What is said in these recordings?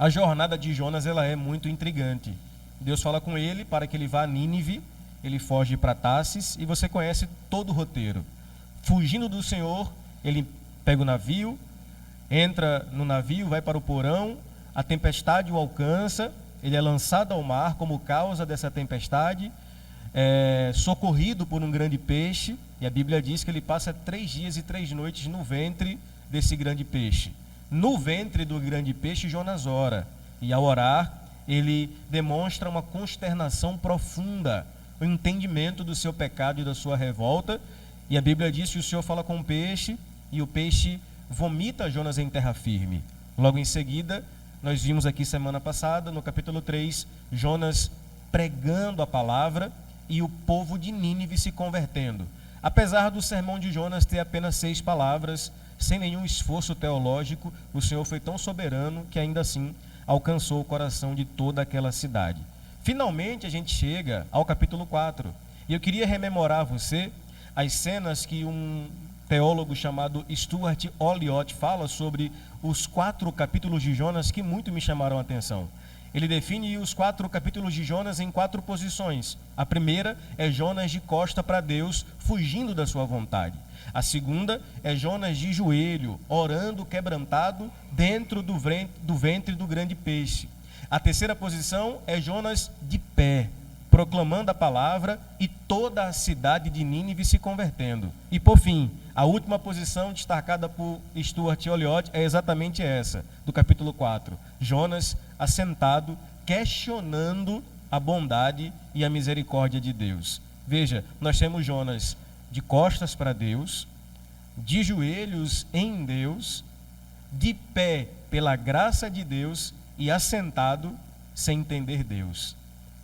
A jornada de Jonas ela é muito intrigante. Deus fala com ele para que ele vá a Nínive, ele foge para Tarsis e você conhece todo o roteiro. Fugindo do Senhor, ele pega o navio, entra no navio, vai para o porão, a tempestade o alcança, ele é lançado ao mar como causa dessa tempestade, socorrido por um grande peixe, e a Bíblia diz que ele passa 3 dias e 3 noites no ventre desse grande peixe. No ventre do grande peixe, Jonas ora, e ao orar, ele demonstra uma consternação profunda, o entendimento do seu pecado e da sua revolta, e a Bíblia diz que o Senhor fala com o peixe, e o peixe vomita Jonas em terra firme. Logo em seguida, nós vimos aqui semana passada, no capítulo 3, Jonas pregando a palavra e o povo de Nínive se convertendo. Apesar do sermão de Jonas ter apenas 6 palavras, sem nenhum esforço teológico, o Senhor foi tão soberano que ainda assim alcançou o coração de toda aquela cidade. Finalmente a gente chega ao capítulo 4, e eu queria rememorar a você as cenas que um teólogo chamado Stuart Olliott fala sobre os 4 capítulos de Jonas que muito me chamaram a atenção. Ele define os 4 capítulos de Jonas em 4 posições. A primeira é Jonas de costa para Deus, fugindo da sua vontade. A segunda é Jonas de joelho, orando quebrantado dentro do ventre do grande peixe. A terceira posição é Jonas de pé, proclamando a palavra e toda a cidade de Nínive se convertendo. E por fim, a última posição destacada por Stuart Olliott é exatamente essa, do capítulo 4. Jonas assentado, questionando a bondade e a misericórdia de Deus. Veja, nós temos Jonas de costas para Deus, de joelhos em Deus, de pé pela graça de Deus e assentado sem entender Deus.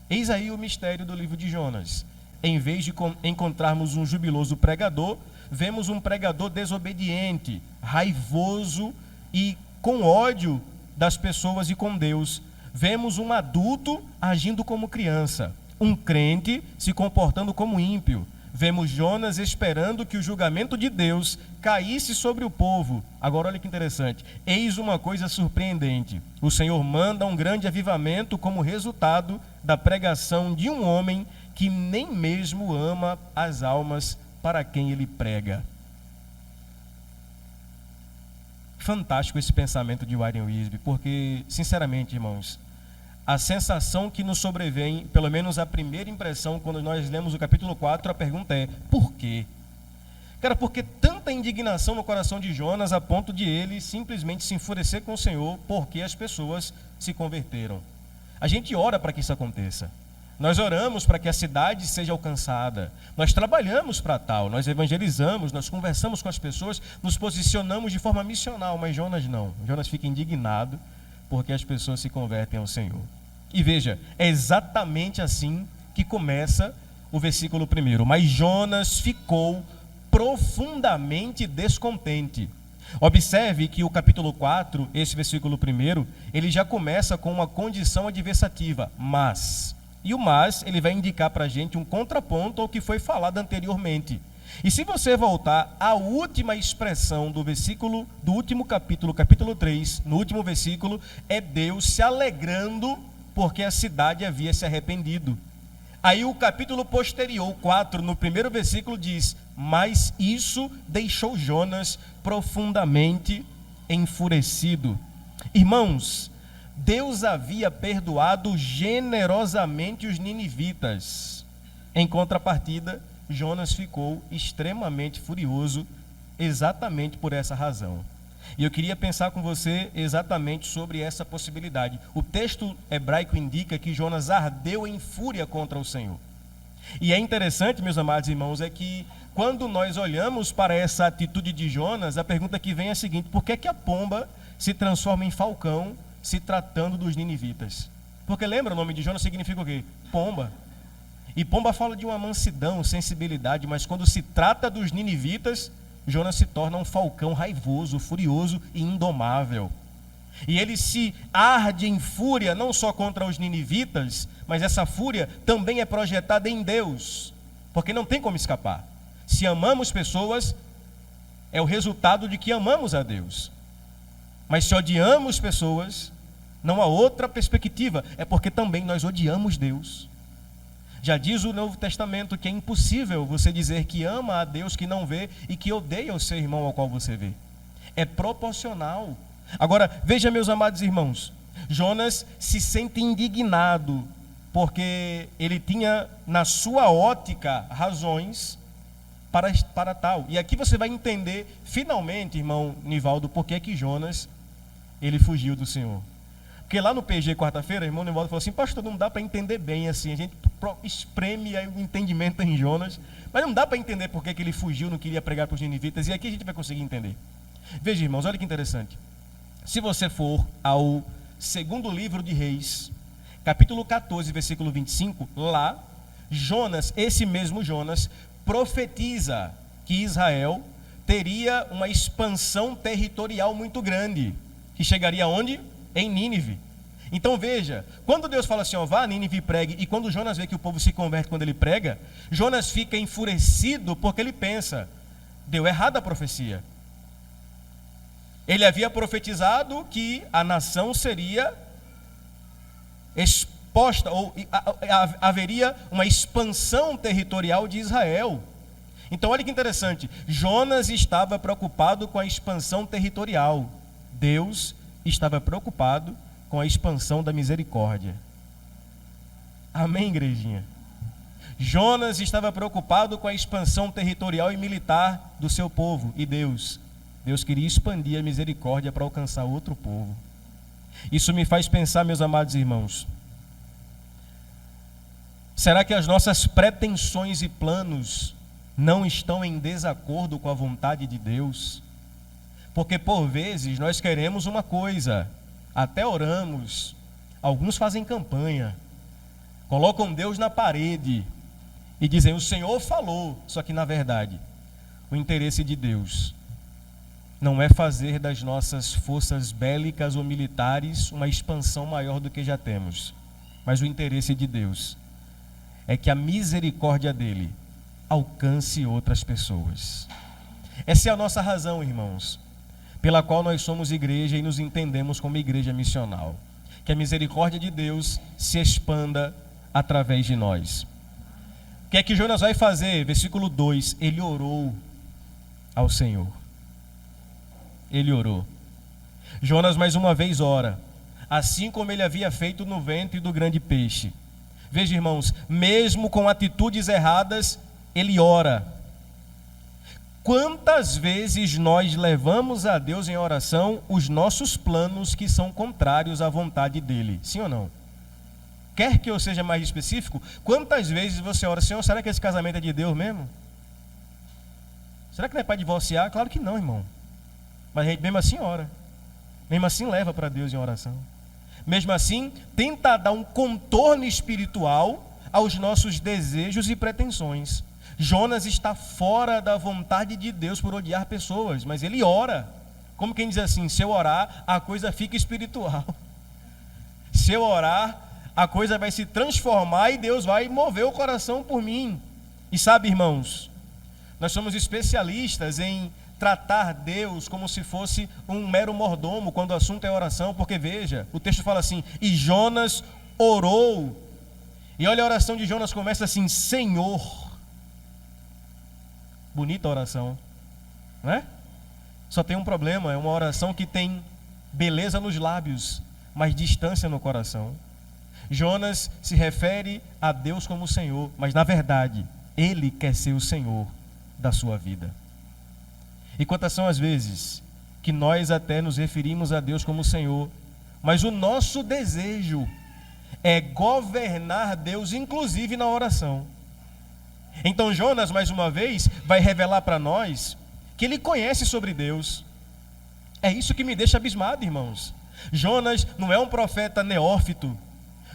Eis aí o mistério do livro de Jonas. Em vez de encontrarmos um jubiloso pregador, vemos um pregador desobediente, raivoso e com ódio das pessoas e com Deus. Vemos um adulto agindo como criança, um crente se comportando como ímpio. Vemos Jonas esperando que o julgamento de Deus caísse sobre o povo. Agora olha que interessante, eis uma coisa surpreendente. O Senhor manda um grande avivamento como resultado da pregação de um homem que nem mesmo ama as almas para quem ele prega. Fantástico esse pensamento de Warren Wiersbe, porque, sinceramente, irmãos, a sensação que nos sobrevém, pelo menos a primeira impressão, quando nós lemos o capítulo 4, a pergunta é, por quê? Cara, por que tanta indignação no coração de Jonas a ponto de ele simplesmente se enfurecer com o Senhor porque as pessoas se converteram? A gente ora para que isso aconteça. Nós oramos para que a cidade seja alcançada. Nós trabalhamos para tal, nós evangelizamos, nós conversamos com as pessoas, nos posicionamos de forma missional, mas Jonas não. Jonas fica indignado porque as pessoas se convertem ao Senhor. E veja, é exatamente assim que começa o versículo 1. Mas Jonas ficou profundamente descontente. Observe que o capítulo 4, esse versículo 1, ele já começa com uma condição adversativa, mas. E o mas, ele vai indicar para a gente um contraponto ao que foi falado anteriormente. E se você voltar à última expressão do versículo, do último capítulo, capítulo 3, no último versículo, é Deus se alegrando porque a cidade havia se arrependido. Aí o capítulo posterior, 4, no primeiro versículo diz, mas isso deixou Jonas profundamente enfurecido. Irmãos, Deus havia perdoado generosamente os ninivitas. Em contrapartida, Jonas ficou extremamente furioso exatamente por essa razão. E eu queria pensar com você exatamente sobre essa possibilidade. O texto hebraico indica que Jonas ardeu em fúria contra o Senhor. E é interessante, meus amados irmãos, é que quando nós olhamos para essa atitude de Jonas, a pergunta que vem é a seguinte: por que que a pomba se transforma em falcão se tratando dos ninivitas? Porque lembra, o nome de Jonas significa o quê? Pomba. E pomba fala de uma mansidão, sensibilidade, mas quando se trata dos ninivitas, Jonas se torna um falcão raivoso, furioso e indomável. E ele se arde em fúria, não só contra os ninivitas, mas essa fúria também é projetada em Deus, porque não tem como escapar. Se amamos pessoas, é o resultado de que amamos a Deus. Mas se odiamos pessoas, Não há outra perspectiva. É porque também nós odiamos Deus. Já diz o Novo Testamento que é impossível você dizer que ama a Deus que não vê e que odeia o seu irmão ao qual você vê. É proporcional. Agora, veja, meus amados irmãos, Jonas se sente indignado porque ele tinha na sua ótica razões para tal. E aqui você vai entender finalmente, irmão Nivaldo, por que Jonas ele fugiu do Senhor. Porque lá no PG quarta-feira, o irmão Nivaldo falou assim: pastor, não dá para entender bem assim, a gente espreme aí o entendimento em Jonas, mas não dá para entender por que ele fugiu, não queria pregar para os ninivitas, e aqui a gente vai conseguir entender. Veja, irmãos, olha que interessante. Se você for ao segundo livro de Reis, capítulo 14, versículo 25, lá, Jonas, esse mesmo Jonas, profetiza que Israel teria uma expansão territorial muito grande, que chegaria aonde? Em Nínive. Então veja, quando Deus fala assim, ó, vá a Nínive e pregue, e quando Jonas vê que o povo se converte quando ele prega, Jonas fica enfurecido porque ele pensa, deu errado a profecia. Ele havia profetizado que a nação seria exposta, ou haveria uma expansão territorial de Israel. Então olha que interessante, Jonas estava preocupado com a expansão territorial, Deus estava preocupado com a expansão da misericórdia. Amém, igrejinha? Jonas estava preocupado com a expansão territorial e militar do seu povo, e Deus queria expandir a misericórdia para alcançar outro povo. Isso me faz pensar, meus amados irmãos, será que as nossas pretensões e planos não estão em desacordo com a vontade de Deus? Porque por vezes nós queremos uma coisa, até oramos, alguns fazem campanha, colocam Deus na parede e dizem, o Senhor falou, só que na verdade, o interesse de Deus não é fazer das nossas forças bélicas ou militares uma expansão maior do que já temos, mas o interesse de Deus é que a misericórdia dele alcance outras pessoas. Essa é a nossa razão, irmãos, pela qual nós somos igreja e nos entendemos como igreja missional. Que a misericórdia de Deus se expanda através de nós. O que é que Jonas vai fazer? Versículo 2, ele orou ao Senhor. Ele orou. Jonas mais uma vez ora, assim como ele havia feito no ventre do grande peixe. Veja, irmãos, mesmo com atitudes erradas, ele ora. Quantas vezes nós levamos a Deus em oração os nossos planos que são contrários à vontade dele? Sim ou não? Quer que eu seja mais específico? Quantas vezes você ora, Senhor, será que esse casamento é de Deus mesmo? Será que não é para divorciar? Claro que não, irmão. Mas a gente mesmo assim ora. Mesmo assim leva para Deus em oração. Mesmo assim tenta dar um contorno espiritual aos nossos desejos e pretensões. Jonas está fora da vontade de Deus por odiar pessoas, mas ele ora. Como quem diz assim, se eu orar, a coisa fica espiritual. Se eu orar, a coisa vai se transformar e Deus vai mover o coração por mim. E sabe, irmãos, nós somos especialistas em tratar Deus como se fosse um mero mordomo quando o assunto é oração, porque veja, o texto fala assim, e Jonas orou. E olha a oração de Jonas, começa assim, Senhor. Bonita oração, não é? Só tem um problema, é uma oração que tem beleza nos lábios, mas distância no coração. Jonas se refere a Deus como Senhor, mas na verdade, Ele quer ser o Senhor da sua vida. E quantas são as vezes que nós até nos referimos a Deus como Senhor, mas o nosso desejo é governar Deus, inclusive na oração. Então Jonas, mais uma vez, vai revelar para nós que ele conhece sobre Deus. É isso que me deixa abismado, irmãos. Jonas não é um profeta neófito,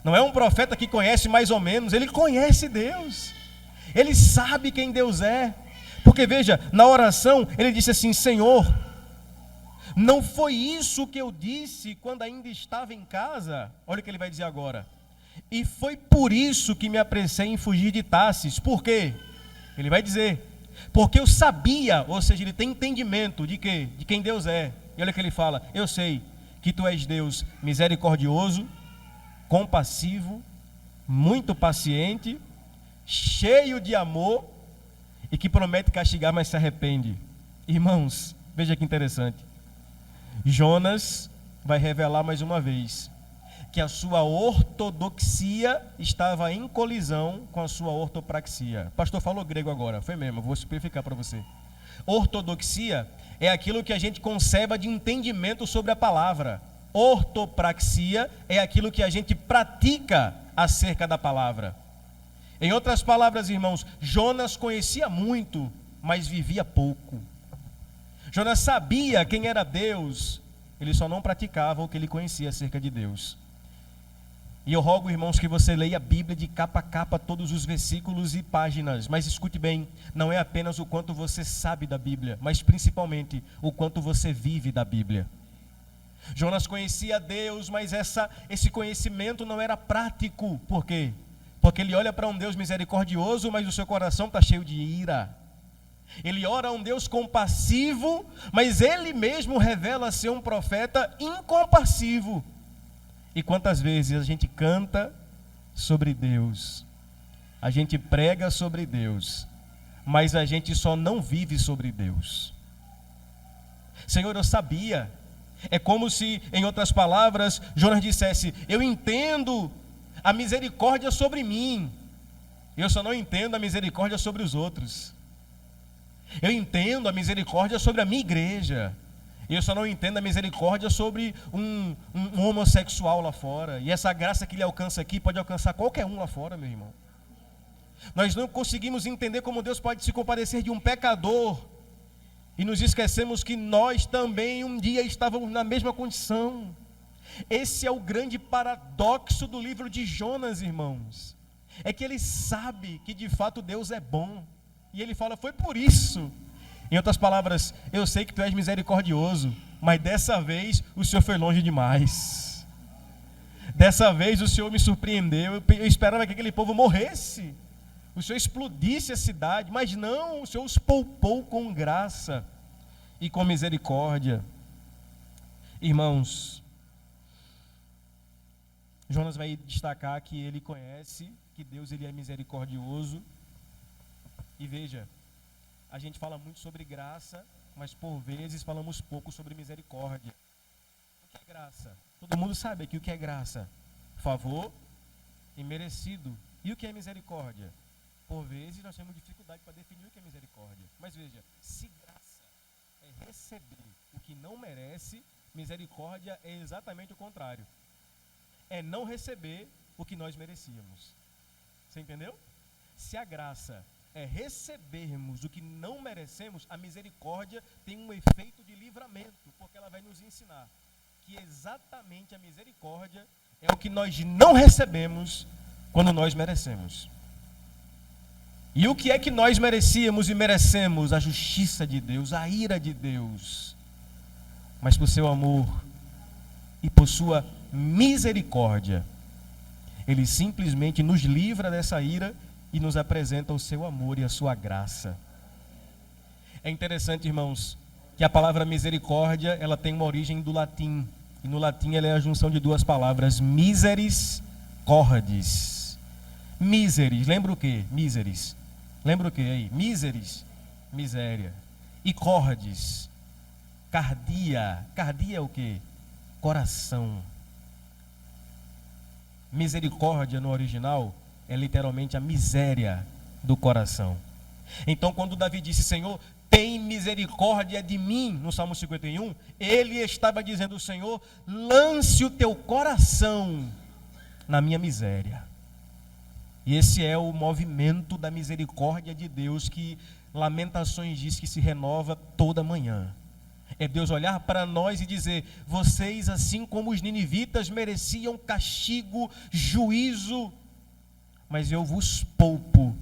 não é um profeta que conhece mais ou menos, ele conhece Deus. Ele sabe quem Deus é. Porque veja, na oração ele disse assim, Senhor, não foi isso que eu disse quando ainda estava em casa? Olha o que ele vai dizer agora. E foi por isso que me apressei em fugir de Tarsis. Por quê? Ele vai dizer, porque eu sabia, ou seja, ele tem entendimento de quê? De quem Deus é. E olha o que ele fala, eu sei que tu és Deus misericordioso, compassivo, muito paciente, cheio de amor e que promete castigar, mas se arrepende. Irmãos, veja que interessante. Jonas vai revelar mais uma vez que a sua ortodoxia estava em colisão com a sua ortopraxia. O pastor falou grego agora, foi mesmo, vou simplificar para você. Ortodoxia é aquilo que a gente conserva de entendimento sobre a palavra. Ortopraxia é aquilo que a gente pratica acerca da palavra. Em outras palavras, irmãos, Jonas conhecia muito, mas vivia pouco. Jonas sabia quem era Deus, ele só não praticava o que ele conhecia acerca de Deus. E eu rogo, irmãos, que você leia a Bíblia de capa a capa, todos os versículos e páginas. Mas escute bem, não é apenas o quanto você sabe da Bíblia, mas principalmente o quanto você vive da Bíblia. Jonas conhecia Deus, mas esse conhecimento não era prático. Por quê? Porque ele olha para um Deus misericordioso, mas o seu coração está cheio de ira. Ele ora a um Deus compassivo, mas ele mesmo revela ser um profeta incompassivo. E quantas vezes a gente canta sobre Deus, a gente prega sobre Deus, mas a gente só não vive sobre Deus. Senhor, eu sabia. É como se, em outras palavras, Jonas dissesse: eu entendo a misericórdia sobre mim, eu só não entendo a misericórdia sobre os outros. Eu entendo a misericórdia sobre a minha igreja, eu só não entendo a misericórdia sobre um homossexual lá fora. E essa graça que ele alcança aqui pode alcançar qualquer um lá fora, meu irmão. Nós não conseguimos entender como Deus pode se compadecer de um pecador, e nos esquecemos que nós também um dia estávamos na mesma condição. Esse é o grande paradoxo do livro de Jonas, irmãos. É que ele sabe que de fato Deus é bom, e ele fala: foi por isso. Em outras palavras, eu sei que tu és misericordioso, mas dessa vez o Senhor foi longe demais. Dessa vez o Senhor me surpreendeu. Eu esperava que aquele povo morresse, o Senhor explodisse a cidade, mas não, o Senhor os poupou com graça e com misericórdia. Irmãos, Jonas vai destacar que ele conhece que Deus ele é misericordioso. E veja, a gente fala muito sobre graça, mas por vezes falamos pouco sobre misericórdia. O que é graça? Todo mundo sabe aqui o que é graça: favor imerecido. E o que é misericórdia? Por vezes nós temos dificuldade para definir o que é misericórdia. Mas veja, se graça é receber o que não merece, misericórdia é exatamente o contrário. É não receber o que nós merecíamos. Você entendeu? Se a graça é recebermos o que não merecemos, a misericórdia tem um efeito de livramento, porque ela vai nos ensinar que exatamente a misericórdia é o que nós não recebemos quando nós merecemos. E o que é que nós merecíamos e merecemos? A justiça de Deus, a ira de Deus. Mas por seu amor e por sua misericórdia, Ele simplesmente nos livra dessa ira e nos apresenta o seu amor e a sua graça. É interessante, irmãos, que a palavra misericórdia, ela tem uma origem do latim. E no latim ela é a junção de duas palavras: miseris, cordis. Miseris, lembra o quê? Miseris. Lembra o quê aí? Miseris, miséria. E cordis, cardia. Cardia é o quê? Coração. Misericórdia no original é literalmente a miséria do coração. Então, quando Davi disse: Senhor, tem misericórdia de mim, no Salmo 51, ele estava dizendo: Senhor, lance o teu coração na minha miséria. E esse é o movimento da misericórdia de Deus, que Lamentações diz que se renova toda manhã. É Deus olhar para nós e dizer: vocês, assim como os ninivitas, mereciam castigo, juízo, mas eu vos poupo,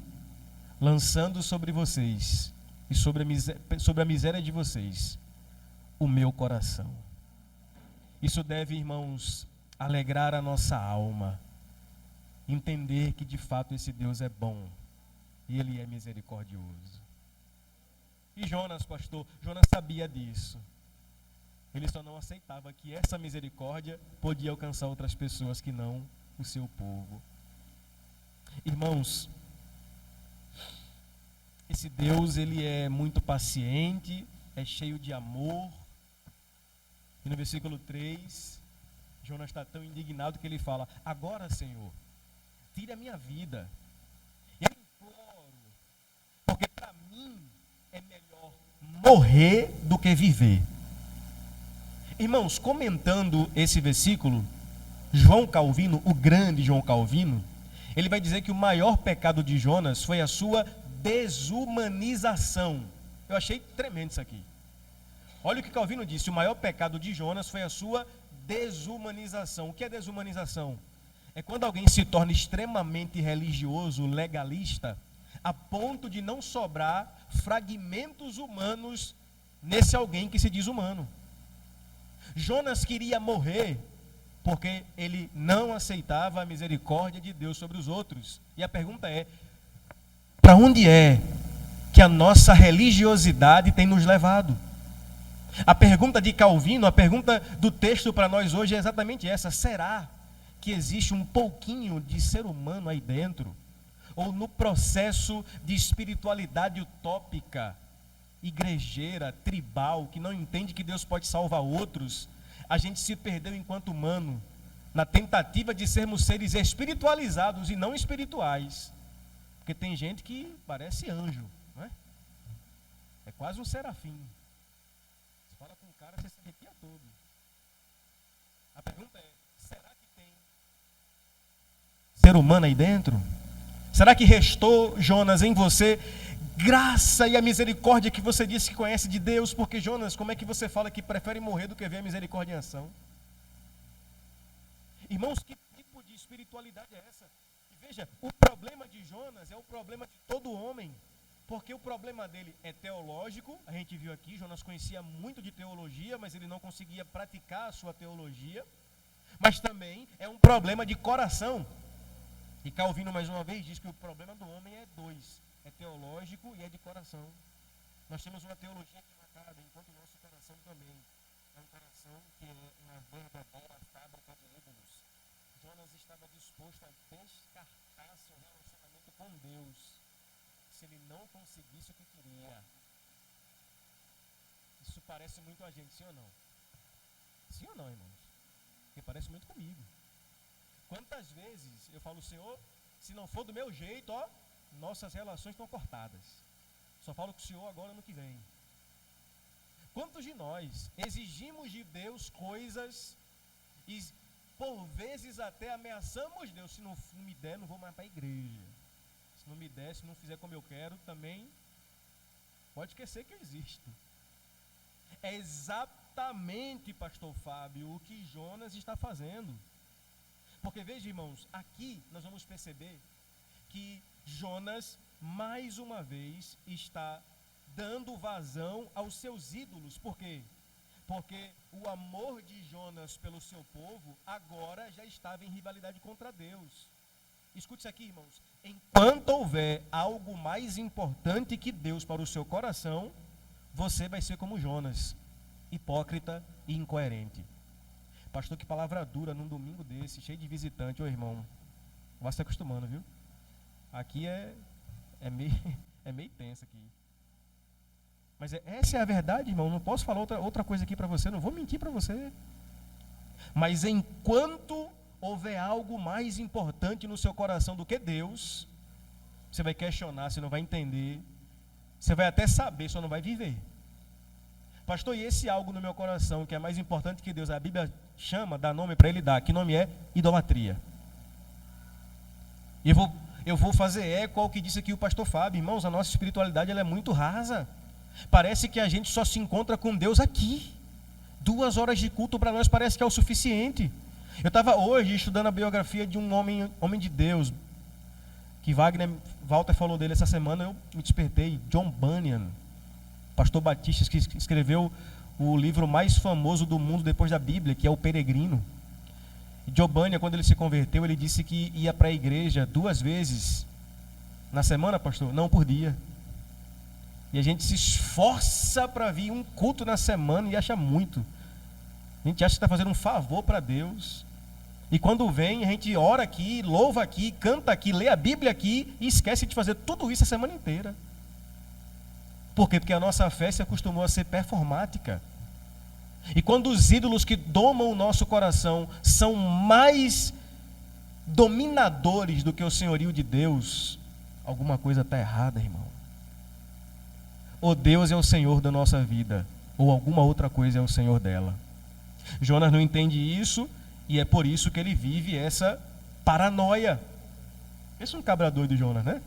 lançando sobre vocês e sobre a miséria de vocês o meu coração. Isso deve, irmãos, alegrar a nossa alma, entender que de fato esse Deus é bom e Ele é misericordioso. E Jonas, pastor, Jonas sabia disso. Ele só não aceitava que essa misericórdia podia alcançar outras pessoas que não o seu povo. Irmãos, esse Deus, ele é muito paciente, é cheio de amor. E no versículo 3, Jonas está tão indignado que ele fala: agora, Senhor, tire a minha vida. E eu imploro, porque para mim é melhor morrer do que viver. Irmãos, comentando esse versículo, João Calvino, o grande João Calvino, ele vai dizer que o maior pecado de Jonas foi a sua desumanização. Eu achei tremendo isso aqui. Olha o que Calvino disse: o maior pecado de Jonas foi a sua desumanização. O que é desumanização? É quando alguém se torna extremamente religioso, legalista, a ponto de não sobrar fragmentos humanos nesse alguém que se diz humano. Jonas queria morrer porque ele não aceitava a misericórdia de Deus sobre os outros. E a pergunta é: para onde é que a nossa religiosidade tem nos levado? A pergunta de Calvino, a pergunta do texto para nós hoje é exatamente essa: será que existe um pouquinho de ser humano aí dentro? Ou no processo de espiritualidade utópica, igrejeira, tribal, que não entende que Deus pode salvar outros, a gente se perdeu enquanto humano, na tentativa de sermos seres espiritualizados e não espirituais? Porque tem gente que parece anjo, não é? É quase um serafim. Você fala com o cara, você se arrepia todo. A pergunta é: será que tem ser humano aí dentro? Será que restou, Jonas, em você graça e a misericórdia que você disse que conhece de Deus? Porque, Jonas, como é que você fala que prefere morrer do que ver a misericórdia em ação? Irmãos, que tipo de espiritualidade é essa? E veja, o problema de Jonas é o problema de todo homem, porque o problema dele é teológico. A gente viu aqui, Jonas conhecia muito de teologia, mas ele não conseguia praticar a sua teologia. Mas também é um problema de coração. E Calvino, mais uma vez, diz que o problema do homem é dois: é teológico e é de coração. Nós temos uma teologia equivocada, enquanto o nosso coração também é um coração que é uma verdadeira fábrica de ídolos. Jonas estava disposto a descartar seu relacionamento com Deus se ele não conseguisse o que queria. Isso parece muito a gente, sim ou não? Sim ou não, irmãos? Porque parece muito comigo. Quantas vezes eu falo: Senhor, se não for do meu jeito, ó, nossas relações estão cortadas. Só falo com o Senhor agora no que vem. Quantos de nós exigimos de Deus coisas e por vezes até ameaçamos Deus: se não me der, não vou mais para a igreja. Se não me der, se não fizer como eu quero, também pode esquecer que eu existo. É exatamente, pastor Fábio, o que Jonas está fazendo. Porque veja, irmãos, aqui nós vamos perceber que Jonas, mais uma vez, está dando vazão aos seus ídolos. Por quê? Porque o amor de Jonas pelo seu povo agora já estava em rivalidade contra Deus. Escute isso aqui, irmãos: enquanto houver algo mais importante que Deus para o seu coração, você vai ser como Jonas, hipócrita e incoerente. Pastor, que palavra dura num domingo desse, cheio de visitante. Ô irmão, vai se acostumando, viu? Aqui é meio tenso aqui. Mas essa é a verdade, irmão. Não posso falar outra coisa aqui para você, não vou mentir para você. Mas enquanto houver algo mais importante no seu coração do que Deus, você vai questionar, você não vai entender, você vai até saber, só não vai viver. Pastor, e esse algo no meu coração que é mais importante que Deus, a Bíblia chama, dá nome para ele dar. Que nome é? Idolatria. E eu vou fazer eco ao que disse aqui o pastor Fábio. Irmãos, a nossa espiritualidade ela é muito rasa. Parece que a gente só se encontra com Deus aqui. 2 horas de culto para nós parece que é o suficiente. Eu estava hoje estudando a biografia de um homem de Deus, que Walter falou dele essa semana, eu me despertei. John Bunyan, pastor batista, que escreveu o livro mais famoso do mundo depois da Bíblia, que é O Peregrino. E John Bunyan, quando ele se converteu, ele disse que ia para a igreja 2 vezes na semana, pastor? Não, por dia. E a gente se esforça para vir um culto na semana e acha muito. A gente acha que está fazendo um favor para Deus. E quando vem, a gente ora aqui, louva aqui, canta aqui, lê a Bíblia aqui e esquece de fazer tudo isso a semana inteira. Por quê? Porque a nossa fé se acostumou a ser performática. E quando os ídolos que domam o nosso coração são mais dominadores do que o senhorio de Deus, alguma coisa está errada, irmão. Ou Deus é o Senhor da nossa vida, ou alguma outra coisa é o Senhor dela. Jonas não entende isso, e é por isso que ele vive essa paranoia. Esse é um cabra doido, Jonas, né?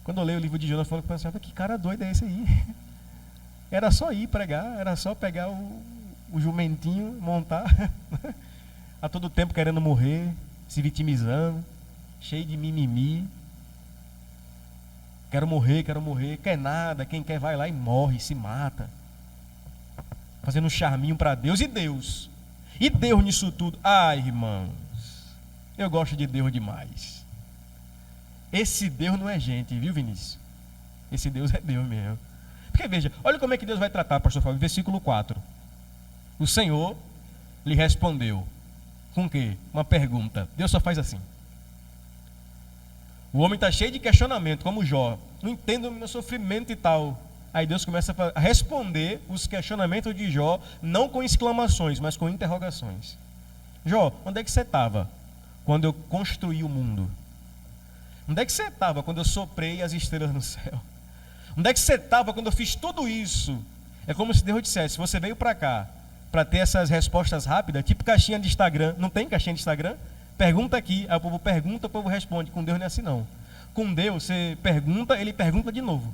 Quando eu leio o livro de Jonas, eu falo assim, que cara doido é esse aí? Era só ir pregar, era só pegar o jumentinho, montar, a todo tempo querendo morrer, se vitimizando, cheio de mimimi. Quero morrer, quer nada, quem quer vai lá e morre, se mata. Fazendo um charminho para Deus. E Deus? E Deus nisso tudo? Ai, irmãos, eu gosto de Deus demais. Esse Deus não é gente, viu, Vinícius? Esse Deus é Deus mesmo. Porque veja, olha como é que Deus vai tratar, pastor Fábio, versículo 4. O Senhor lhe respondeu. Com o quê? Uma pergunta. Deus só faz assim. O homem está cheio de questionamento, como Jó. Não entendo o meu sofrimento e tal. Aí Deus começa a responder os questionamentos de Jó, não com exclamações, mas com interrogações. Jó, onde é que você estava quando eu construí o mundo? Onde é que você estava quando eu soprei as estrelas no céu? Onde é que você estava quando eu fiz tudo isso? É como se Deus dissesse, você veio para cá para ter essas respostas rápidas, tipo caixinha de Instagram. Não tem caixinha de Instagram? Pergunta aqui, aí o povo pergunta, o povo responde. Com Deus não é assim não. Com Deus você pergunta, ele pergunta de novo.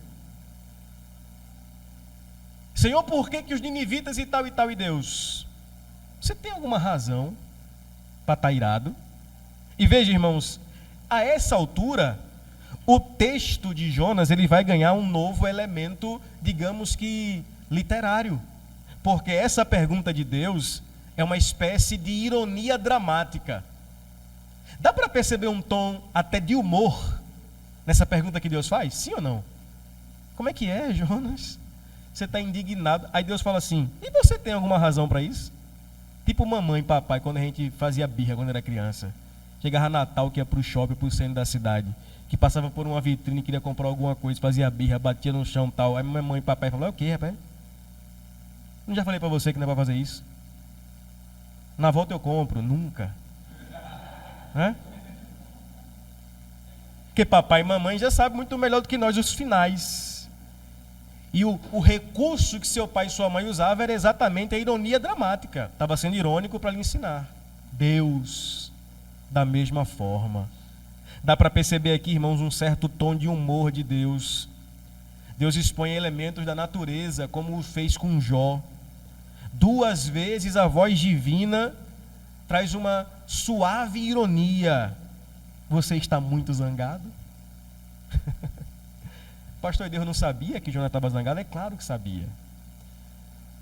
Senhor, por que os ninivitas e tal, e Deus? Você tem alguma razão para estar irado? E veja, irmãos, a essa altura, o texto de Jonas ele vai ganhar um novo elemento, digamos que literário. Porque essa pergunta de Deus é uma espécie de ironia dramática. Dá para perceber um tom até de humor nessa pergunta que Deus faz? Sim ou não? Como é que é, Jonas? Você está indignado. Aí Deus fala assim, e você tem alguma razão para isso? Tipo mamãe e papai, quando a gente fazia birra quando era criança. Chegava Natal, que ia para o shopping, para o centro da cidade, que passava por uma vitrine, queria comprar alguma coisa, fazia birra, batia no chão e tal. Aí mamãe e papai falavam, é o que, rapaz? Não já falei para você que não é para fazer isso? Na volta eu compro. Nunca. Né? Porque papai e mamãe já sabem muito melhor do que nós os finais. E o recurso que seu pai e sua mãe usavam era exatamente a ironia dramática. Estava sendo irônico para lhe ensinar. Deus, da mesma forma. Dá para perceber aqui, irmãos, um certo tom de humor de Deus. Deus expõe elementos da natureza, como o fez com Jó. 2 vezes a voz divina traz uma suave ironia. Você está muito zangado? Pastor, Deus não sabia que Jonas estava zangado? É claro que sabia.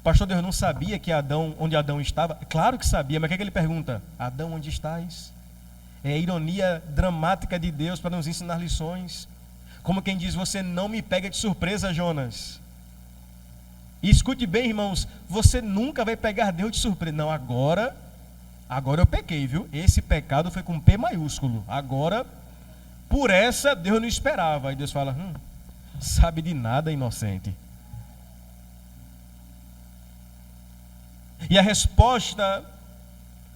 Pastor, Deus não sabia que onde Adão estava? É claro que sabia, mas o que ele pergunta? Adão, onde estás? É a ironia dramática de Deus para nos ensinar lições. Como quem diz, você não me pega de surpresa, Jonas. E escute bem, irmãos, você nunca vai pegar Deus de surpresa. Não, agora eu pequei, viu? Esse pecado foi com P maiúsculo. Agora, por essa, Deus não esperava. Aí Deus fala, sabe de nada, inocente. E a resposta,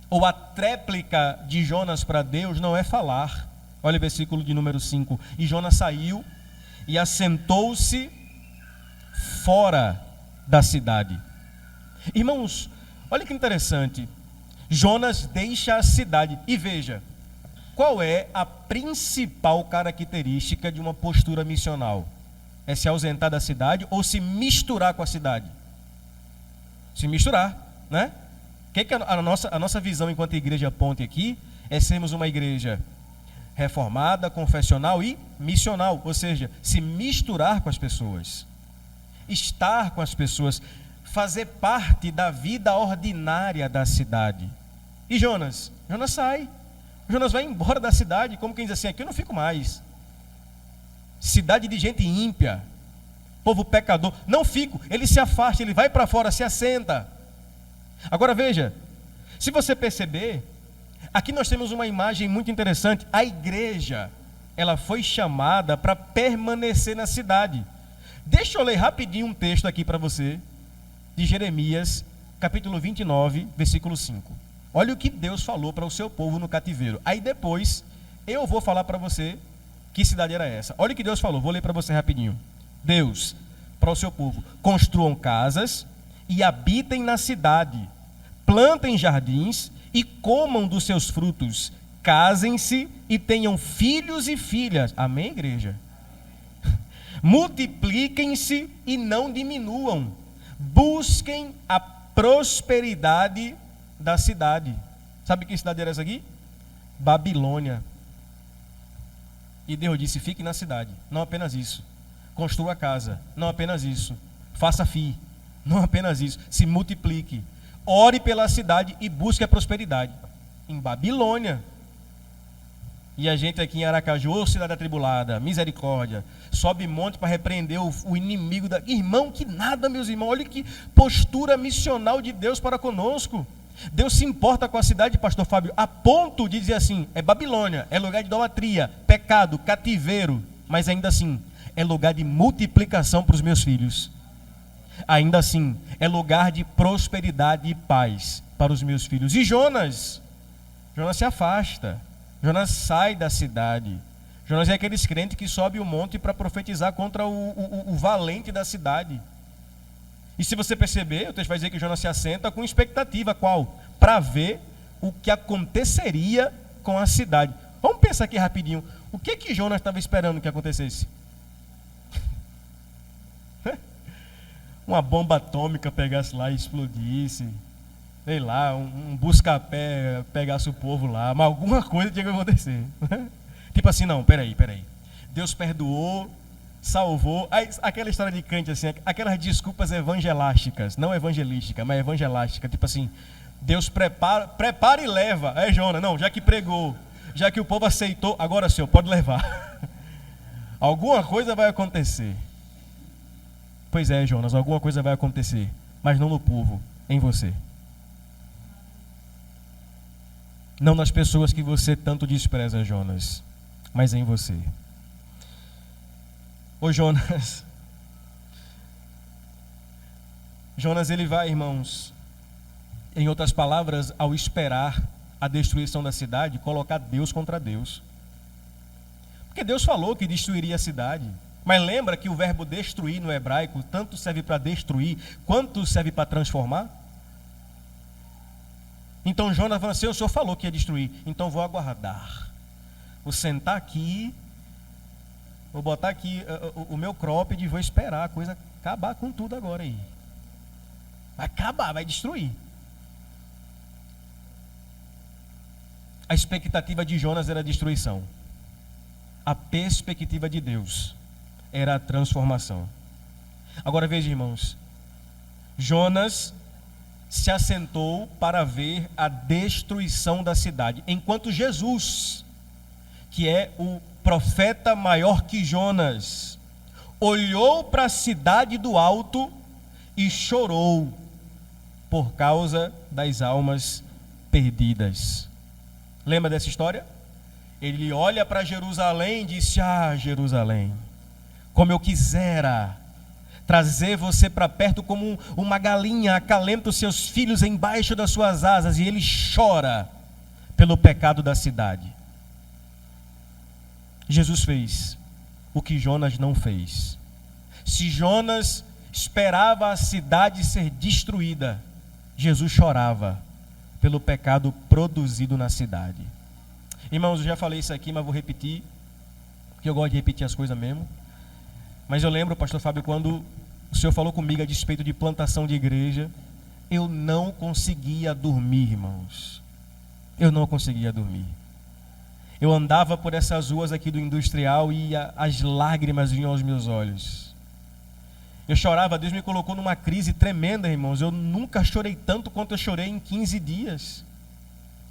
ou a tréplica de Jonas para Deus não é falar. Olha o versículo de número 5. E Jonas saiu e assentou-se fora da cidade. Irmãos, olha que interessante. Jonas deixa a cidade. E veja, qual é a principal característica de uma postura missional? É se ausentar da cidade ou se misturar com a cidade? Se misturar, né? O que a nossa visão enquanto igreja ponte aqui é sermos uma igreja reformada, confessional e missional, ou seja, se misturar com as pessoas, estar com as pessoas, fazer parte da vida ordinária da cidade. E Jonas sai. Jonas vai embora da cidade, como quem diz assim, aqui eu não fico mais. Cidade de gente ímpia, povo pecador, não fico. Ele se afasta, ele vai para fora, se assenta. Agora veja, se você perceber, aqui nós temos uma imagem muito interessante. A igreja, ela foi chamada para permanecer na cidade. Deixa eu ler rapidinho um texto aqui para você, de Jeremias, capítulo 29, versículo 5. Olha o que Deus falou para o seu povo no cativeiro. Aí depois, eu vou falar para você que cidade era essa. Olha o que Deus falou, vou ler para você rapidinho. Deus, para o seu povo: construam casas e habitem na cidade, plantem jardins e comam dos seus frutos, casem-se e tenham filhos e filhas. Amém, igreja? Multipliquem-se e não diminuam, busquem a prosperidade da cidade. Sabe que cidade era essa aqui? Babilônia. E Deus disse: fique na cidade. Não apenas isso, construa casa. Não apenas isso, faça FII. Não apenas isso, se multiplique. Ore pela cidade e busque a prosperidade. Em Babilônia. E a gente aqui em Aracaju, ô cidade atribulada, misericórdia, sobe monte para repreender o inimigo da... Irmão, que nada, meus irmãos. Olha que postura missional de Deus para conosco. Deus se importa com a cidade, pastor Fábio, a ponto de dizer assim: é Babilônia, é lugar de idolatria, pecado, cativeiro, mas ainda assim é lugar de multiplicação para os meus filhos. Ainda assim é lugar de prosperidade e paz para os meus filhos. E Jonas se afasta, Jonas sai da cidade. Jonas é aqueles crentes que sobe o monte para profetizar contra o valente da cidade. E se você perceber, o texto vai dizer que Jonas se assenta com expectativa. Qual? Para ver o que aconteceria com a cidade. Vamos pensar aqui rapidinho. O que Jonas estava esperando que acontecesse? Uma bomba atômica pegasse lá e explodisse. Sei lá, um busca-pé pegasse o povo lá. Mas alguma coisa tinha que acontecer. Tipo assim, não, peraí. Deus perdoou, salvou. Aquela história de crente assim, aquelas desculpas evangelásticas, não evangelística, mas evangelástica. Tipo assim, Deus prepara e leva. É Jonas, não, já que pregou, já que o povo aceitou, agora Senhor, pode levar. Alguma coisa vai acontecer. Pois é, Jonas, alguma coisa vai acontecer, mas não no povo, em você. Não nas pessoas que você tanto despreza, Jonas, mas em você. Ô Jonas, ele vai, irmãos, em outras palavras, ao esperar a destruição da cidade, colocar Deus contra Deus. Porque Deus falou que destruiria a cidade. Mas lembra que o verbo destruir no hebraico tanto serve para destruir quanto serve para transformar? Então Jonas falou assim: o Senhor falou que ia destruir, então vou aguardar. Vou sentar aqui, vou botar aqui o meu cropped e vou esperar a coisa acabar com tudo agora aí. Vai acabar, vai destruir. A expectativa de Jonas era a destruição. A perspectiva de Deus era a transformação. Agora veja, irmãos, Jonas se assentou para ver a destruição da cidade, enquanto Jesus, que é o profeta maior que Jonas, olhou para a cidade do alto e chorou por causa das almas perdidas. Lembra dessa história? Ele olha para Jerusalém e disse: ah, Jerusalém, como eu quisera trazer você para perto como uma galinha acalenta os seus filhos embaixo das suas asas. E ele chora pelo pecado da cidade. Jesus fez o que Jonas não fez. Se Jonas esperava a cidade ser destruída, Jesus chorava pelo pecado produzido na cidade. Irmãos, eu já falei isso aqui, mas vou repetir, porque eu gosto de repetir as coisas mesmo. Mas eu lembro, pastor Fábio, quando o senhor falou comigo a despeito de plantação de igreja, eu não conseguia dormir, irmãos. Eu não conseguia dormir. Eu andava por essas ruas aqui do Industrial e as lágrimas vinham aos meus olhos. Eu chorava, Deus me colocou numa crise tremenda, irmãos. Eu nunca chorei tanto quanto eu chorei em 15 dias.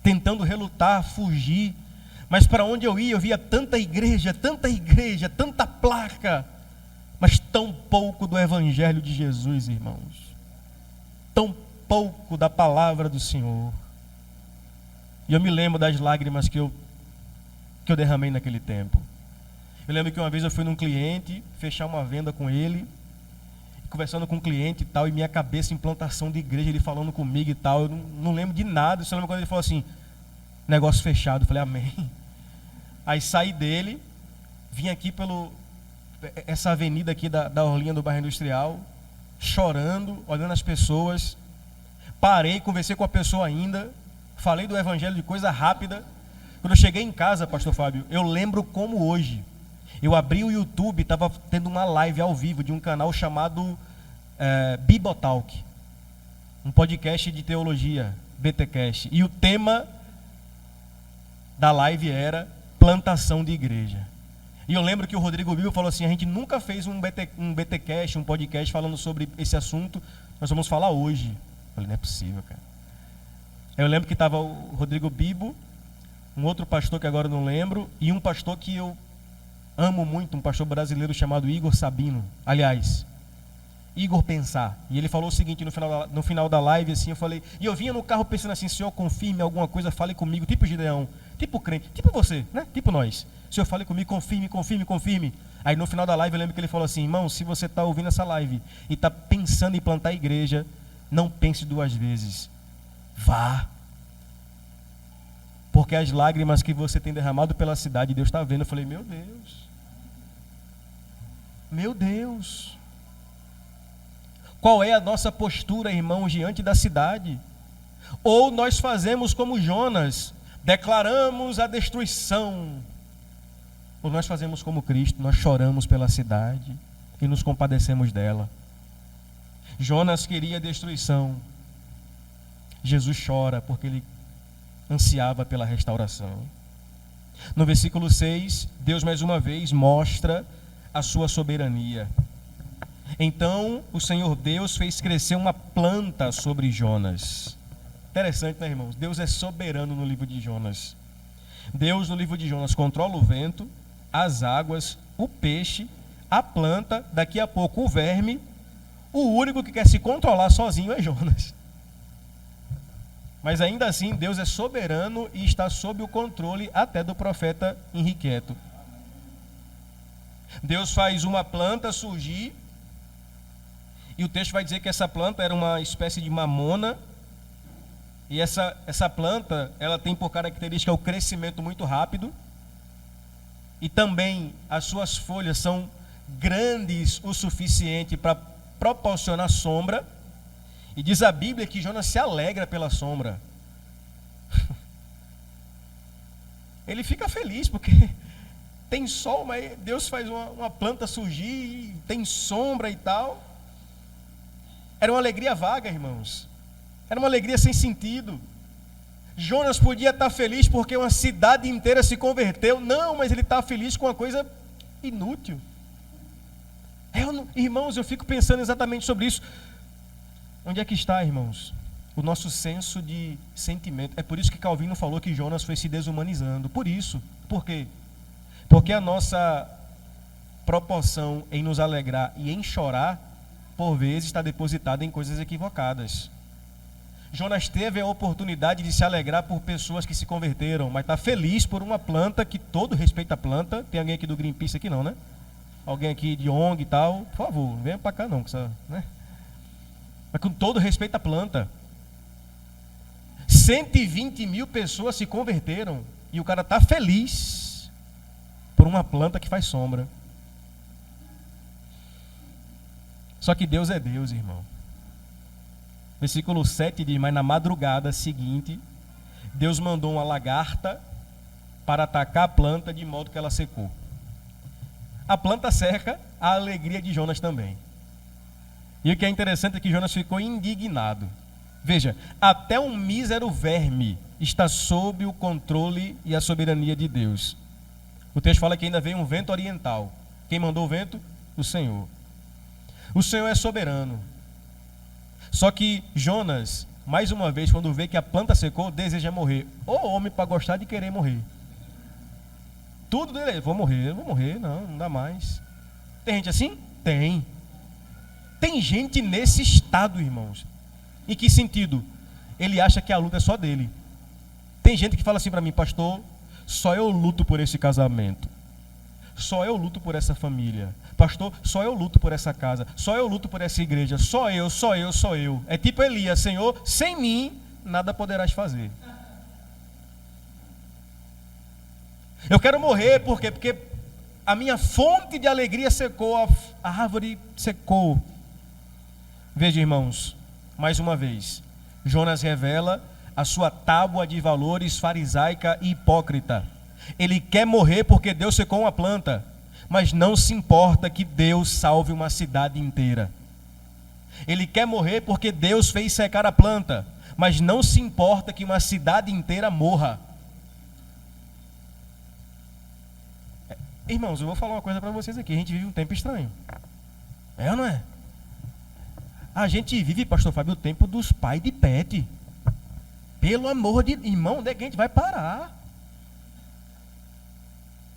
Tentando relutar, fugir. Mas para onde eu ia, eu via tanta igreja, tanta placa, mas tão pouco do Evangelho de Jesus, irmãos. Tão pouco da palavra do Senhor. E eu me lembro das lágrimas que eu derramei naquele tempo. Eu lembro que uma vez eu fui num cliente, fechar uma venda com ele, conversando com o cliente e tal, e minha cabeça, implantação de igreja, ele falando comigo e tal, eu não lembro de nada. Eu só lembro quando ele falou assim, negócio fechado. Eu falei, amém. Aí saí dele, vim aqui essa avenida aqui da Orlinha do bairro Industrial, chorando, olhando as pessoas. Parei, conversei com a pessoa ainda, falei do evangelho de coisa rápida. Quando eu cheguei em casa, pastor Fábio, eu lembro como hoje. Eu abri o YouTube, estava tendo uma live ao vivo de um canal chamado Bibotalk, um podcast de teologia, BTcast. E o tema da live era plantação de igreja. E eu lembro que o Rodrigo Bibo falou assim, a gente nunca fez um BTcast, um podcast falando sobre esse assunto, nós vamos falar hoje. Eu falei, não é possível, cara. Eu lembro que estava o Rodrigo Bibo, um outro pastor que agora eu não lembro, e um pastor que eu amo muito, um pastor brasileiro chamado Igor Sabino. Aliás, Igor Pensar. E ele falou o seguinte no final da live, assim, eu falei, e eu vinha no carro pensando assim, Senhor, confirme alguma coisa, fale comigo, tipo Gideão, tipo crente, tipo você, né? Tipo nós. Senhor, fale comigo, confirme. Aí no final da live eu lembro que ele falou assim, irmão, se você está ouvindo essa live e está pensando em plantar a igreja, não pense duas vezes. Vá. Porque as lágrimas que você tem derramado pela cidade, Deus está vendo. Eu falei, meu Deus. Qual é a nossa postura, irmãos, diante da cidade? Ou nós fazemos como Jonas, declaramos a destruição, ou nós fazemos como Cristo, nós choramos pela cidade e nos compadecemos dela. Jonas queria destruição, Jesus chora porque ele ansiava pela restauração. No versículo 6, Deus mais uma vez mostra a sua soberania. Então o Senhor Deus fez crescer uma planta sobre Jonas. Interessante, né, irmãos? Deus é soberano no livro de Jonas. Deus no livro de Jonas controla o vento, as águas, o peixe, a planta, daqui a pouco o verme. O único que quer se controlar sozinho é Jonas. Mas ainda assim, Deus é soberano e está sob o controle até do profeta inquieto. Deus faz uma planta surgir, e o texto vai dizer que essa planta era uma espécie de mamona, e essa planta, ela tem por característica o crescimento muito rápido, e também as suas folhas são grandes o suficiente para proporcionar sombra. E diz a Bíblia que Jonas se alegra pela sombra. Ele fica feliz porque tem sol, mas Deus faz uma planta surgir, tem sombra e tal. Era uma alegria vaga, irmãos. Era uma alegria sem sentido. Jonas podia estar feliz porque uma cidade inteira se converteu. Não, mas ele está feliz com uma coisa inútil. Irmãos, eu fico pensando exatamente sobre isso. Onde é que está, irmãos, o nosso senso de sentimento? É por isso que Calvino falou que Jonas foi se desumanizando. Por isso. Por quê? Porque a nossa proporção em nos alegrar e em chorar, por vezes, está depositada em coisas equivocadas. Jonas teve a oportunidade de se alegrar por pessoas que se converteram, mas está feliz por uma planta que todo respeita a planta. Tem alguém aqui do Greenpeace aqui não, né? Alguém aqui de ONG e tal, por favor, não venha para cá não, né? Mas com todo respeito à planta. 120 mil pessoas se converteram e o cara está feliz por uma planta que faz sombra. Só que Deus é Deus, irmão. Versículo 7 diz, mas na madrugada seguinte, Deus mandou uma lagarta para atacar a planta de modo que ela secou. A planta seca, a alegria de Jonas também. E o que é interessante é que Jonas ficou indignado. Veja, até um mísero verme está sob o controle e a soberania de Deus. O texto fala que ainda veio um vento oriental. Quem mandou o vento? O Senhor. O Senhor é soberano. Só que Jonas, mais uma vez, quando vê que a planta secou, deseja morrer. Ô homem para gostar de querer morrer. Tudo dele, vou morrer, não dá mais. Tem gente assim? Tem. Tem gente nesse estado, irmãos. Em que sentido? Ele acha que a luta é só dele. Tem gente que fala assim para mim, pastor, só eu luto por esse casamento. Só eu luto por essa família. Pastor, só eu luto por essa casa. Só eu luto por essa igreja. Só eu, só eu, só eu. É tipo Elias, Senhor, sem mim nada poderás fazer. Eu quero morrer, por quê? Porque a minha fonte de alegria secou, a árvore secou. Veja, irmãos, mais uma vez, Jonas revela a sua tábua de valores farisaica e hipócrita. Ele quer morrer porque Deus secou uma planta, mas não se importa que Deus salve uma cidade inteira. Ele quer morrer porque Deus fez secar a planta, mas não se importa que uma cidade inteira morra. Irmãos, eu vou falar uma coisa para vocês aqui. A gente vive um tempo estranho. É ou não é? A gente vive, pastor Fábio, o tempo dos pais de pet. Pelo amor de... Irmão, onde é que a gente vai parar?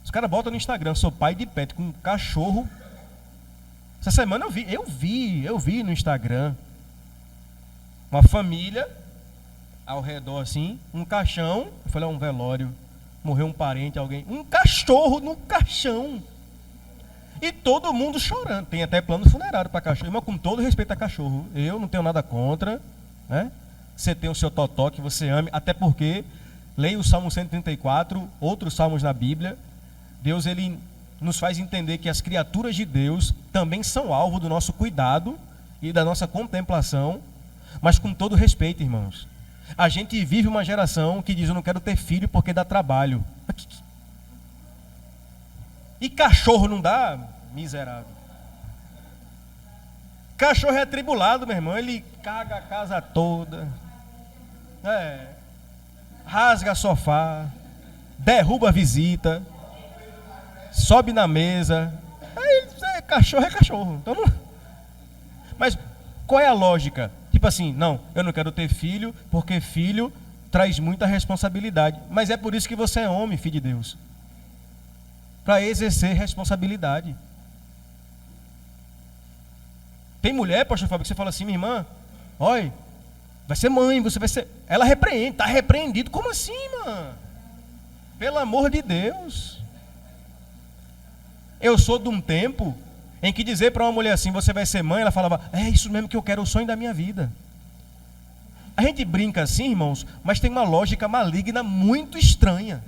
Os caras botam no Instagram, sou pai de pet, com um cachorro. Essa semana eu vi no Instagram uma família ao redor assim, um caixão. Eu falei, um velório. Morreu um parente, alguém. Um cachorro no caixão. E todo mundo chorando. Tem até plano funerário para cachorro. Mas com todo respeito a cachorro. Eu não tenho nada contra. Né? Você tem o seu totó que você ame. Até porque, leia o Salmo 134, outros salmos na Bíblia. Deus, ele nos faz entender que as criaturas de Deus também são alvo do nosso cuidado e da nossa contemplação. Mas com todo respeito, irmãos. A gente vive uma geração que diz, eu não quero ter filho porque dá trabalho. E cachorro não dá? Miserável. Cachorro é atribulado, meu irmão. Ele caga a casa toda. Rasga sofá. Derruba a visita. Sobe na mesa. Cachorro é cachorro. Então não... Mas qual é a lógica? Tipo assim, não, eu não quero ter filho, porque filho traz muita responsabilidade. Mas é por isso que você é homem, filho de Deus. Para exercer responsabilidade. Tem mulher, pastor Fábio, que você fala assim, minha irmã, olha, vai ser mãe, você vai ser... Ela repreende, está repreendido. Como assim, mano? Pelo amor de Deus. Eu sou de um tempo em que dizer para uma mulher assim, você vai ser mãe, ela falava, é isso mesmo que eu quero, o sonho da minha vida. A gente brinca assim, irmãos, mas tem uma lógica maligna muito estranha,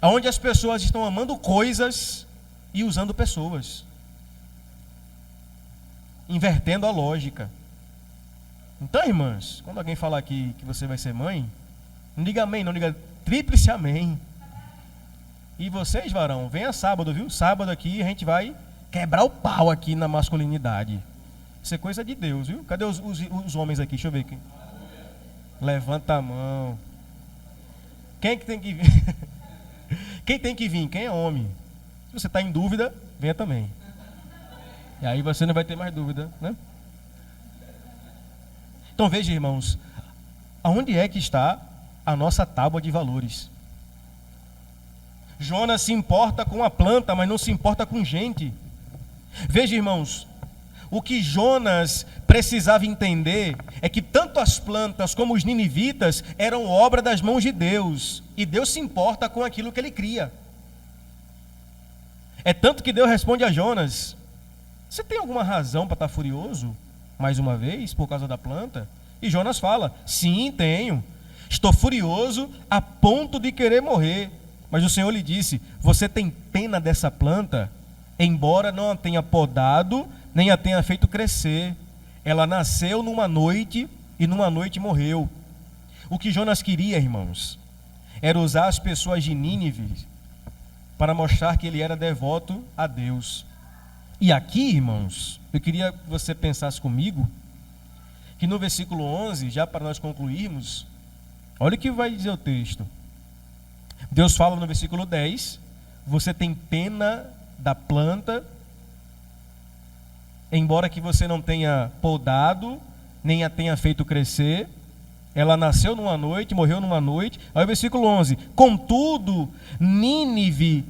onde as pessoas estão amando coisas e usando pessoas, invertendo a lógica. Então, irmãs, quando alguém falar aqui que você vai ser mãe, não diga amém, não diga tríplice amém. E vocês, varão, venha sábado, viu? Sábado aqui a gente vai quebrar o pau aqui na masculinidade. Isso é coisa de Deus, viu? Cadê os homens aqui? Deixa eu ver aqui. Levanta a mão. Quem é que tem que vir? Quem tem que vir? Quem é homem? Se você está em dúvida, venha também. E aí você não vai ter mais dúvida, né? Então veja, irmãos, aonde é que está a nossa tábua de valores? Jonas se importa com a planta, mas não se importa com gente. Veja, irmãos, o que Jonas precisava entender é que tanto as plantas como os ninivitas eram obra das mãos de Deus, e Deus se importa com aquilo que ele cria. É tanto que Deus responde a Jonas, você tem alguma razão para estar furioso, mais uma vez, por causa da planta? E Jonas fala, sim, tenho, estou furioso a ponto de querer morrer. Mas o Senhor lhe disse, você tem pena dessa planta? Embora não a tenha podado, nem a tenha feito crescer. Ela nasceu numa noite e numa noite morreu. O que Jonas queria, irmãos, era usar as pessoas de Nínive para mostrar que ele era devoto a Deus. E aqui, irmãos, eu queria que você pensasse comigo, que no versículo 11, já para nós concluirmos, olha o que vai dizer o texto. Deus fala no versículo 10, você tem pena da planta, embora que você não tenha podado, nem a tenha feito crescer, ela nasceu numa noite, morreu numa noite. Aí o versículo 11, contudo, Nínive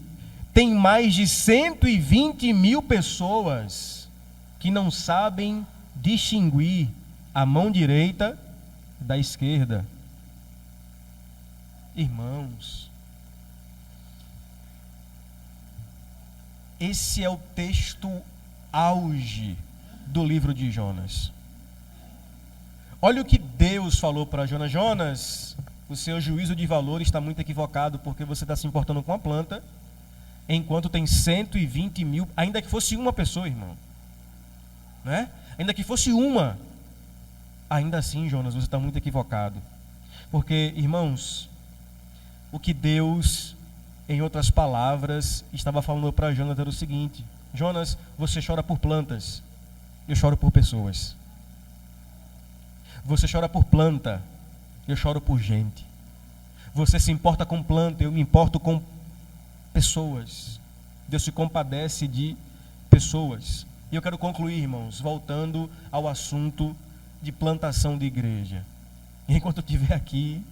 tem mais de 120 mil pessoas que não sabem distinguir a mão direita da esquerda. Irmãos, esse é o texto auge do livro de Jonas. Olha o que Deus falou para Jonas: Jonas, o seu juízo de valor está muito equivocado, porque você está se importando com a planta, enquanto tem 120 mil, ainda que fosse uma pessoa, irmão, né? Ainda que fosse uma, ainda assim, Jonas, você está muito equivocado. Porque, irmãos, o que Deus, em outras palavras, estava falando para Jonas era o seguinte: Jonas, você chora por plantas, eu choro por pessoas. Você chora por planta, eu choro por gente. Você se importa com planta, eu me importo com pessoas. Deus se compadece de pessoas. E eu quero concluir, irmãos, voltando ao assunto de plantação de igreja. E enquanto eu estiver aqui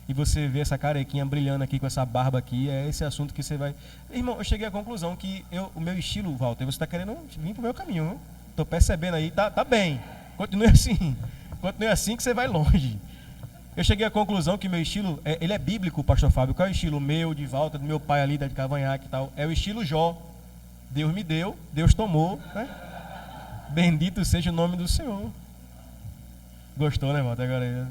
e você vê essa carequinha brilhando aqui com essa barba aqui, é esse assunto que você vai... Irmão, eu cheguei à conclusão que o meu estilo, Walter, você está querendo vir para o meu caminho. Estou percebendo aí, tá bem. Continue assim. Continue assim que você vai longe. Eu cheguei à conclusão que meu estilo, ele é bíblico, pastor Fábio. Qual é o estilo meu, de Walter, do meu pai ali, da de Cavanhaque e tal? É o estilo Jó. Deus me deu, Deus tomou, né? Bendito seja o nome do Senhor. Gostou, né, Walter? Agora...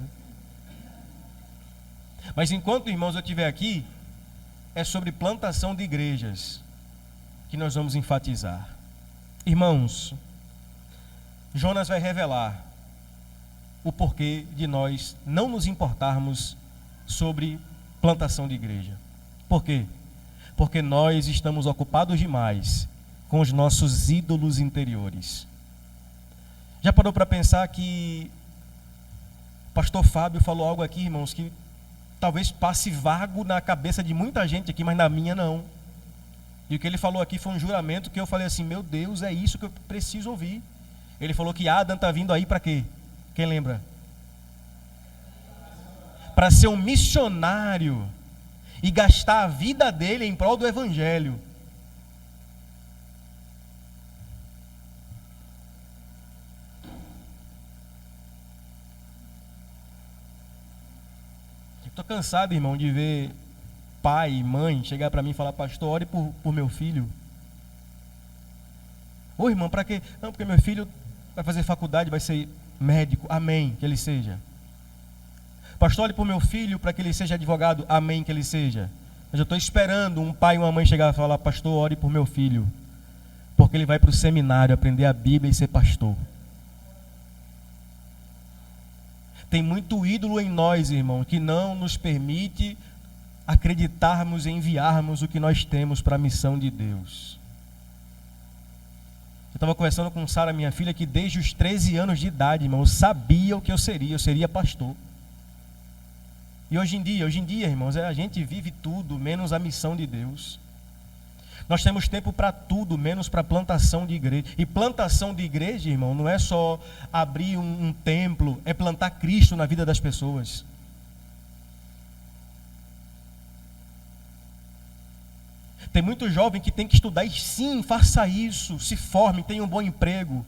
Mas enquanto, irmãos, eu estiver aqui, é sobre plantação de igrejas que nós vamos enfatizar. Irmãos, Jonas vai revelar o porquê de nós não nos importarmos sobre plantação de igreja. Por quê? Porque nós estamos ocupados demais com os nossos ídolos interiores. Já parou para pensar que o pastor Fábio falou algo aqui, irmãos, que talvez passe vago na cabeça de muita gente aqui, mas na minha não. E o que ele falou aqui foi um juramento que eu falei assim: meu Deus, é isso que eu preciso ouvir. Ele falou que Adam está vindo aí para quê? Quem lembra? Para ser um missionário e gastar a vida dele em prol do evangelho. Estou cansado, irmão, de ver pai e mãe chegar para mim e falar: pastor, ore por meu filho. Ô, irmão, para quê? Não, porque meu filho vai fazer faculdade, vai ser médico. Amém, que ele seja. Pastor, ore por meu filho para que ele seja advogado. Amém, que ele seja. Mas eu estou esperando um pai e uma mãe chegar e falar: pastor, ore por meu filho, porque ele vai para o seminário aprender a Bíblia e ser pastor. Tem muito ídolo em nós, irmão, que não nos permite acreditarmos e enviarmos o que nós temos para a missão de Deus. Eu estava conversando com Sara, minha filha, que desde os 13 anos de idade, irmão, eu sabia o que eu seria pastor. E hoje em dia, irmãos, a gente vive tudo menos a missão de Deus. Nós temos tempo para tudo, menos para plantação de igreja. E plantação de igreja, irmão, não é só abrir um templo, é plantar Cristo na vida das pessoas. Tem muito jovem que tem que estudar, e sim, faça isso, se forme, tenha um bom emprego.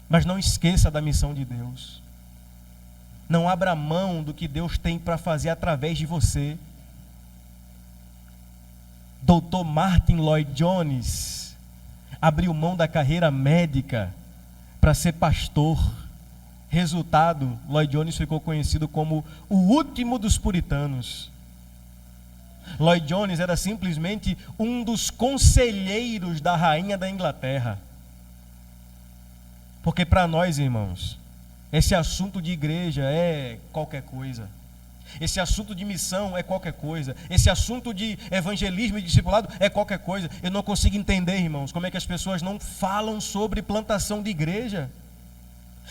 Mas não esqueça da missão de Deus. Não abra mão do que Deus tem para fazer através de você. Dr. Martin Lloyd Jones abriu mão da carreira médica para ser pastor. Resultado, Lloyd Jones ficou conhecido como o último dos puritanos. Lloyd Jones era simplesmente um dos conselheiros da rainha da Inglaterra. Porque para nós, irmãos, esse assunto de igreja é qualquer coisa. Esse assunto de missão é qualquer coisa. Esse assunto de evangelismo e discipulado é qualquer coisa. Eu não consigo entender, irmãos, como é que as pessoas não falam sobre plantação de igreja.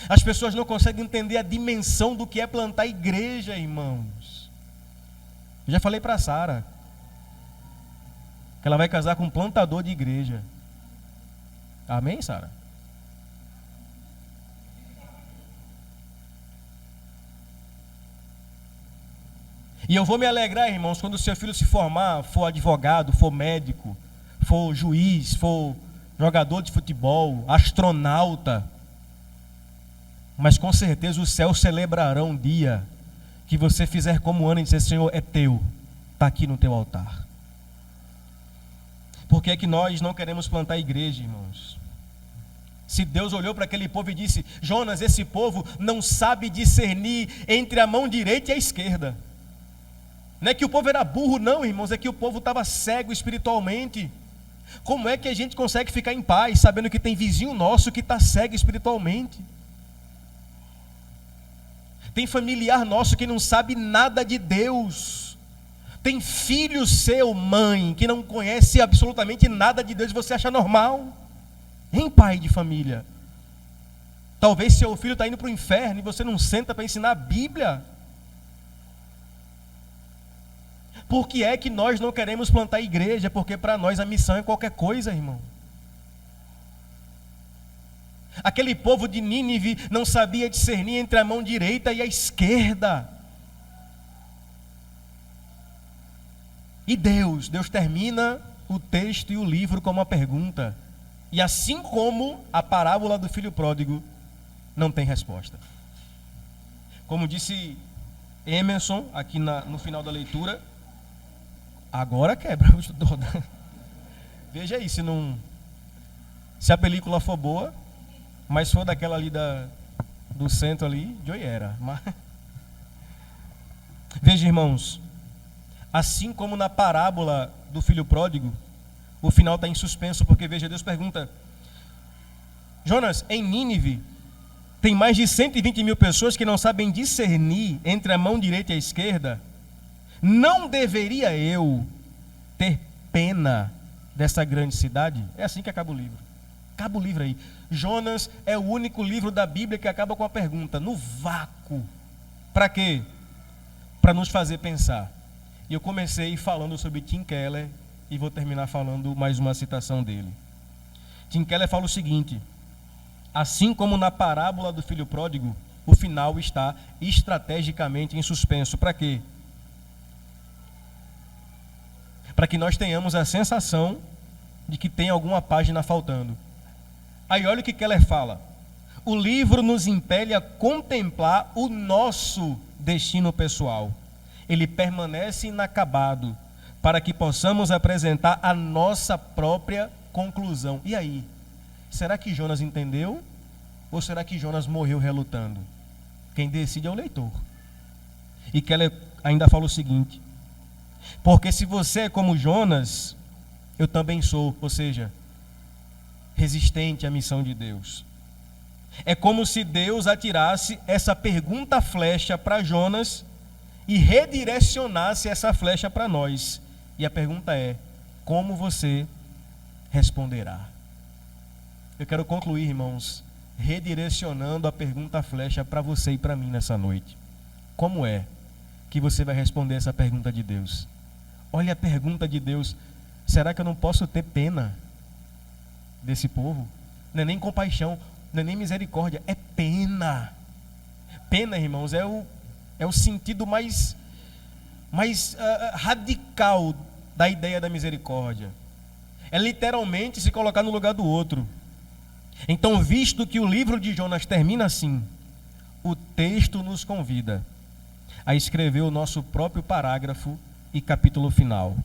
As pessoas não conseguem entender a dimensão do que é plantar igreja, irmãos. Eu já falei para a Sara que ela vai casar com um plantador de igreja. Amém, Sara? E eu vou me alegrar, irmãos, quando o seu filho se formar, for advogado, for médico, for juiz, for jogador de futebol, astronauta. Mas com certeza o céu celebrará um dia que você fizer como Ana e dizer: Senhor, é teu, está aqui no teu altar. Por que é que nós não queremos plantar igreja, irmãos? Se Deus olhou para aquele povo e disse: Jonas, esse povo não sabe discernir entre a mão direita e a esquerda. Não é que o povo era burro, não, irmãos, é que o povo estava cego espiritualmente. Como é que a gente consegue ficar em paz sabendo que tem vizinho nosso que está cego espiritualmente? Tem familiar nosso que não sabe nada de Deus. Tem filho seu, mãe, que não conhece absolutamente nada de Deus e você acha normal. Hein, pai de família? Talvez seu filho está indo para o inferno e você não senta para ensinar a Bíblia. Por que é que nós não queremos plantar igreja? Porque para nós a missão é qualquer coisa, irmão. Aquele povo de Nínive não sabia discernir entre a mão direita e a esquerda. E Deus termina o texto e o livro com uma pergunta. E assim como a parábola do filho pródigo, não tem resposta. Como disse Emerson aqui no final da leitura, agora quebra toda. Veja aí, se a película for boa, mas for daquela ali do centro ali, joiera. Veja, irmãos, assim como na parábola do filho pródigo, o final está em suspenso, porque veja, Deus pergunta: Jonas, em Nínive tem mais de 120 mil pessoas que não sabem discernir entre a mão direita e a esquerda. Não deveria eu ter pena dessa grande cidade? É assim que acaba o livro. Acaba o livro aí. Jonas é o único livro da Bíblia que acaba com a pergunta, no vácuo. Para quê? Para nos fazer pensar. E eu comecei falando sobre Tim Keller e vou terminar falando mais uma citação dele. Tim Keller fala o seguinte: assim como na parábola do filho pródigo, o final está estrategicamente em suspenso. Para quê? Para que nós tenhamos a sensação de que tem alguma página faltando. Aí olha o que Keller fala: o livro nos impele a contemplar o nosso destino pessoal. Ele permanece inacabado para que possamos apresentar a nossa própria conclusão. E aí? Será que Jonas entendeu? Ou será que Jonas morreu relutando? Quem decide é o leitor. E Keller ainda fala o seguinte: porque se você é como Jonas, eu também sou, ou seja, resistente à missão de Deus. É como se Deus atirasse essa pergunta flecha para Jonas e redirecionasse essa flecha para nós. E a pergunta é: como você responderá? Eu quero concluir, irmãos, redirecionando a pergunta flecha para você e para mim nessa noite. Como é que você vai responder essa pergunta de Deus? Olha a pergunta de Deus: será que eu não posso ter pena desse povo? Não é nem compaixão, não é nem misericórdia, é pena. Pena, irmãos, é o sentido mais radical da ideia da misericórdia. É literalmente se colocar no lugar do outro. Então, visto que o livro de Jonas termina assim, o texto nos convida a escrever o nosso próprio parágrafo e capítulo final.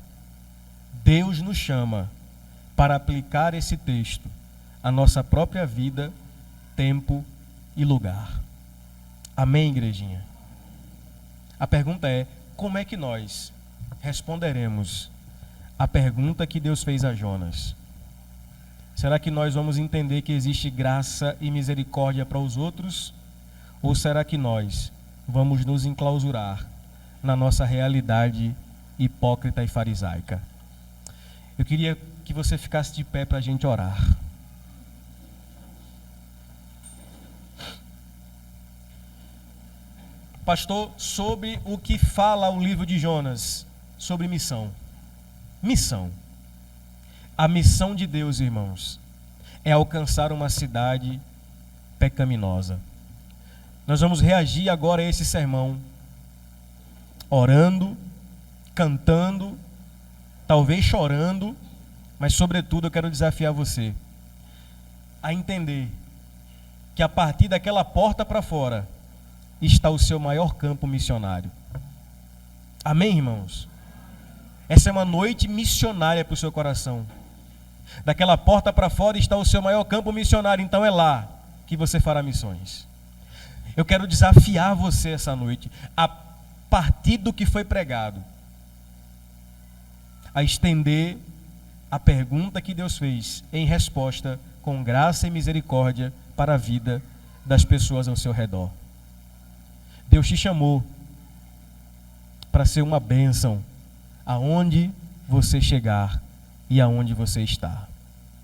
Deus nos chama para aplicar esse texto à nossa própria vida, tempo e lugar. Amém, igrejinha? A pergunta é: como é que nós responderemos a pergunta que Deus fez a Jonas? Será que nós vamos entender que existe graça e misericórdia para os outros? Ou será que nós vamos nos enclausurar na nossa realidade hipócrita e farisaica? Eu queria que você ficasse de pé para a gente orar. Pastor, sobre o que fala o livro de Jonas, sobre missão. Missão. A missão de Deus, irmãos, é alcançar uma cidade pecaminosa. Nós vamos reagir agora a esse sermão, orando, cantando, talvez chorando, mas sobretudo eu quero desafiar você a entender que a partir daquela porta para fora está o seu maior campo missionário. Amém, irmãos? Essa é uma noite missionária para o seu coração. Daquela porta para fora está o seu maior campo missionário, então é lá que você fará missões. Eu quero desafiar você essa noite, a partir do que foi pregado, a estender a pergunta que Deus fez em resposta com graça e misericórdia para a vida das pessoas ao seu redor. Deus te chamou para ser uma bênção aonde você chegar e aonde você está.